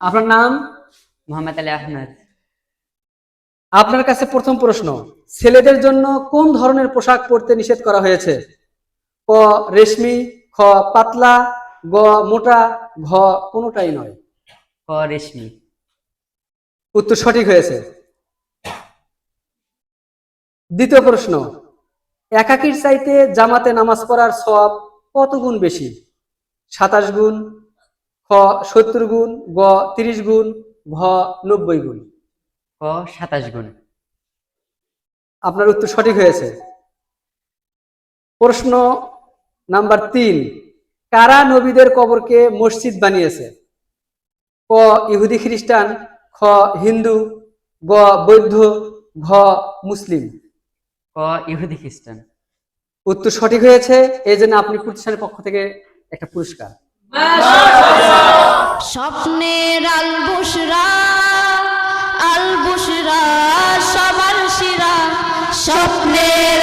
আপনার নাম? মোহাম্মদ আলী আহমেদ। আপনার কাছে প্রথম প্রশ্ন, ছেলেদের জন্য কোন ধরনের পোশাক পরতে নিষেধ করা হয়েছে? ক রেশমি, খ পাতলা, গ মোটা, ঘ কোনোটাই নয়। ক রেশমি। উত্তর সঠিক হয়েছে। দ্বিতীয় প্রশ্ন, একাকীর চাইতে জামাতে নামাজ পড়ার সওয়াব কত গুণ বেশি? 27 গুণ, খ 70 গুণ, গ 30 গুণ, ঘ 90 গুণ। ক 27 গুণ। আপনার উত্তর সঠিক হয়েছে। প্রশ্ন নাম্বার 3, কারা নবীদের কবরকে মসজিদ বানিয়েছে? ক ইহুদি খ্রিস্টান, খ হিন্দু, গ বৌদ্ধ, ঘ মুসলিম। ক ইহুদি খ্রিস্টান। উত্তর সঠিক হয়েছে, এই জন্য আপনি প্রতিষ্ঠানের পক্ষ থেকে একটা পুরস্কার। স্বপ্নের আল বুশরা সবার শিরা, স্বপ্নের